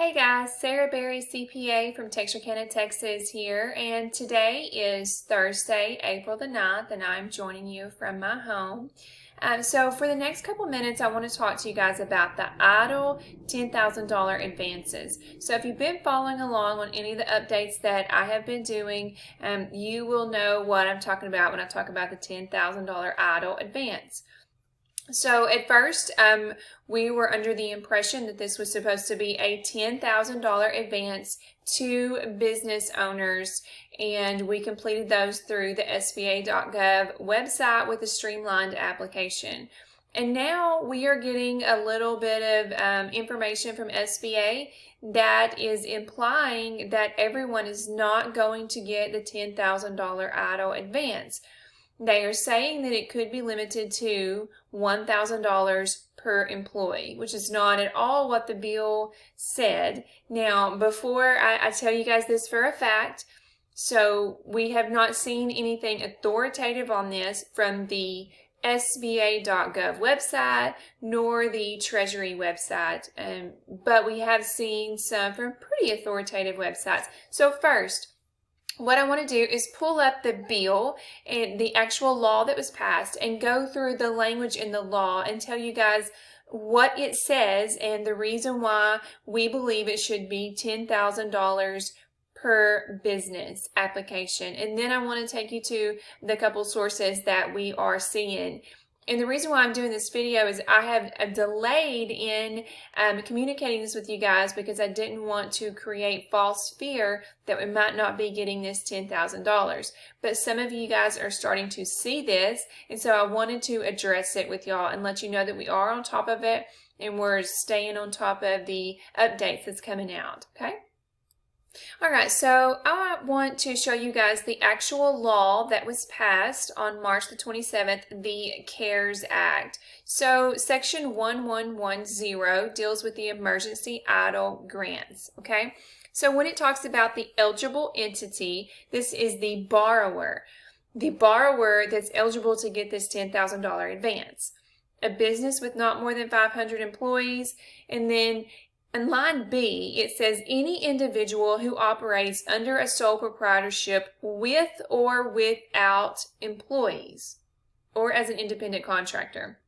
Hey guys, Sarah Berry CPA from Texarkana, Texas here, and today is Thursday, April the 9th, and I'm joining you from my home. So for the next couple minutes, I want to talk to you guys about the EIDL $10,000 advances. So if you've been following along on any of the updates that I have been doing, you will know what I'm talking about when I talk about the $10,000 EIDL advance. So at first, we were under the impression that this was supposed to be a $10,000 advance to business owners, and we completed those through the SBA.gov website with a streamlined application. And now we are getting a little bit of information from SBA that is implying that everyone is not going to get the $10,000 EIDL advance. They are saying that it could be limited to $1,000 per employee, which is not at all what the bill said. Now, before I tell you guys this for a fact, so we have not seen anything authoritative on this from the SBA.gov website nor the Treasury website, but we have seen some from pretty authoritative websites. So first, what I want to do is pull up the bill and the actual law that was passed and go through the language in the law and tell you guys what it says and the reason why we believe it should be $10,000 per business application. And then I want to take you to the couple sources that we are seeing. And the reason why I'm doing this video is I have delayed in communicating this with you guys because I didn't want to create false fear that we might not be getting this $10,000. But some of you guys are starting to see this, and so I wanted to address it with y'all and let you know that we are on top of it and we're staying on top of the updates that's coming out, okay? Alright, so I want to show you guys the actual law that was passed on March the 27th, the CARES Act. So Section 1110 deals with the emergency EIDL grants, okay? So when it talks about the eligible entity, this is the borrower that's eligible to get this $10,000 advance. A business with not more than 500 employees, and then in line B, it says any individual who operates under a sole proprietorship with or without employees or as an independent contractor.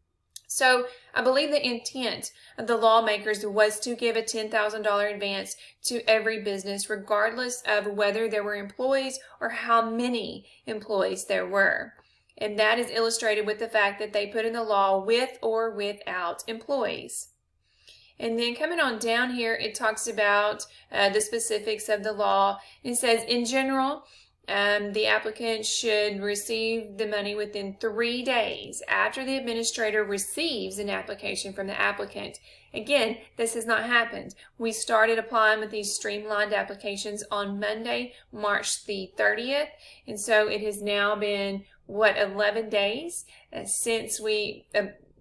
So I believe the intent of the lawmakers was to give a $10,000 advance to every business regardless of whether there were employees or how many employees there were. And that is illustrated with the fact that they put in the law with or without employees. And then coming on down here, it talks about the specifics of the law. It says, in general, the applicant should receive the money within 3 days after the administrator receives an application from the applicant. Again, this has not happened. We started applying with these streamlined applications on Monday, March the 30th. And so it has now been, 11 days since we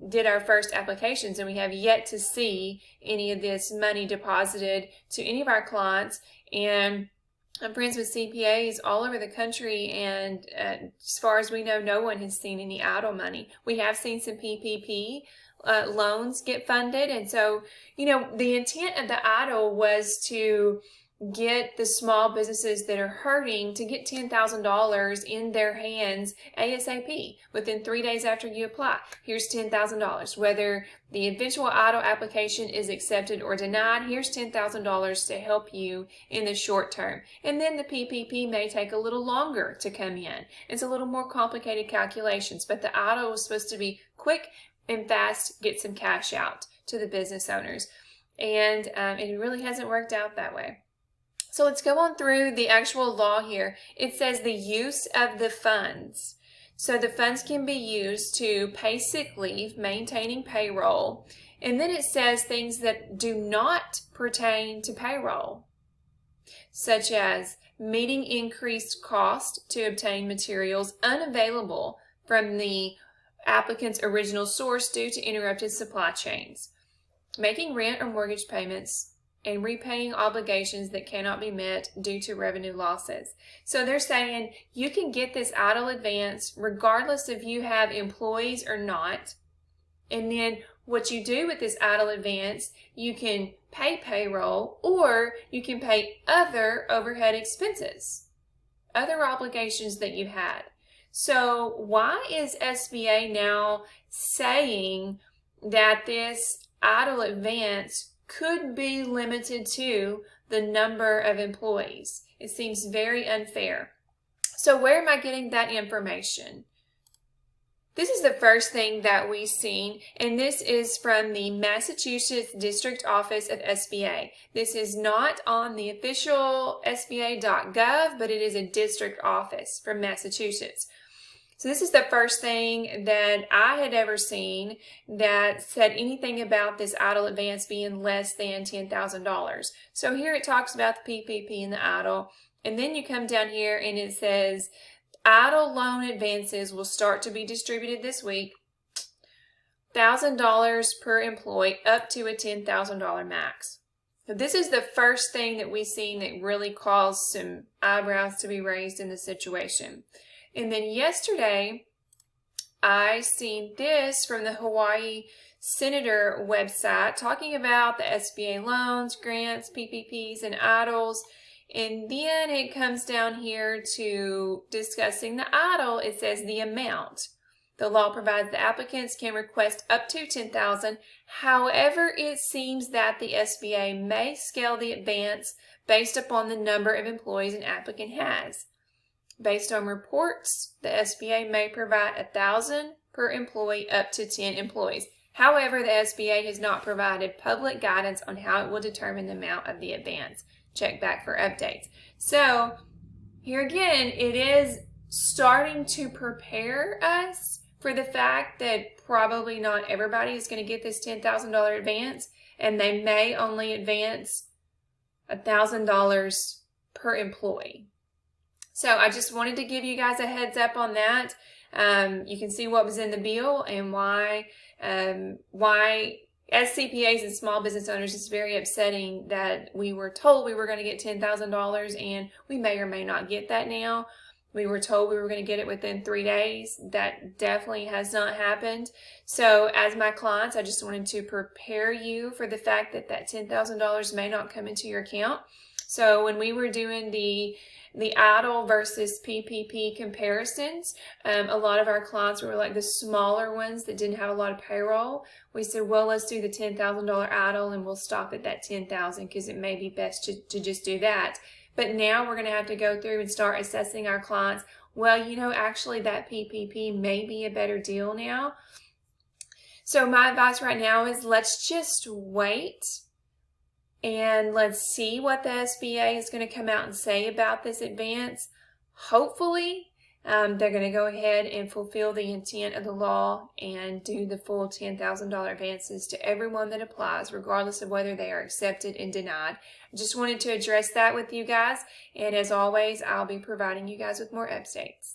did our first applications, and we have yet to see any of this money deposited to any of our clients. And I'm friends with CPAs all over the country, and as far as we know, no one has seen any EIDL money. We have seen some PPP loans get funded, and so, you know, the intent of the EIDL was to get the small businesses that are hurting to get $10,000 in their hands ASAP within 3 days after you apply. Here's $10,000. Whether the eventual EIDL application is accepted or denied, here's $10,000 to help you in the short term. And then the PPP may take a little longer to come in. It's a little more complicated calculations, but the EIDL was supposed to be quick and fast, get some cash out to the business owners. And it really hasn't worked out that way. So let's go on through the actual law here. It says the use of the funds. So the funds can be used to pay sick leave, maintaining payroll, and then it says things that do not pertain to payroll, such as meeting increased cost to obtain materials unavailable from the applicant's original source due to interrupted supply chains, making rent or mortgage payments, and repaying obligations that cannot be met due to revenue losses. So they're saying you can get this EIDL advance regardless if you have employees or not. And then what you do with this EIDL advance, you can pay payroll or you can pay other overhead expenses, other obligations that you had. So why is SBA now saying that this EIDL advance could be limited to the number of employees? It seems very unfair. So where am I getting that information? This is the first thing that we've seen, and this is from the Massachusetts District Office of SBA. This is not on the official SBA.gov, but it is a district office from Massachusetts. So this is the first thing that I had ever seen that said anything about this EIDL advance being less than $10,000. So here it talks about the PPP and the EIDL, and then you come down here and it says EIDL loan advances will start to be distributed this week, $1,000 per employee up to a $10,000 max. So this is the first thing that we've seen that really caused some eyebrows to be raised in the situation. And then yesterday, I seen this from the Hawaii Senator website talking about the SBA loans, grants, PPPs, and EIDLs. And then it comes down here to discussing the EIDL. It says the amount. The law provides the applicants can request up to $10,000. However, it seems that the SBA may scale the advance based upon the number of employees an applicant has. Based on reports, the SBA may provide $1,000 per employee up to 10 employees. However, the SBA has not provided public guidance on how it will determine the amount of the advance. Check back for updates. So here again, it is starting to prepare us for the fact that probably not everybody is going to get this $10,000 advance, and they may only advance $1,000 per employee. So I just wanted to give you guys a heads up on that. You can see what was in the bill and why as CPAs and small business owners, it's very upsetting that we were told we were going to get $10,000 and we may or may not get that now. We were told we were going to get it within 3 days. That definitely has not happened. So as my clients, I just wanted to prepare you for the fact that that $10,000 may not come into your account. So when we were doing the EIDL versus PPP comparisons, a lot of our clients were like the smaller ones that didn't have a lot of payroll. We said, well, let's do the $10,000 EIDL and we'll stop at that $10,000 because it may be best to just do that. But now we're going to have to go through and start assessing our clients. Well, you know, actually that PPP may be a better deal now. So my advice right now is let's just wait and let's see what the SBA is going to come out and say about this advance. Hopefully, they're going to go ahead and fulfill the intent of the law and do the full $10,000 advances to everyone that applies, regardless of whether they are accepted and denied. I just wanted to address that with you guys. And as always, I'll be providing you guys with more updates.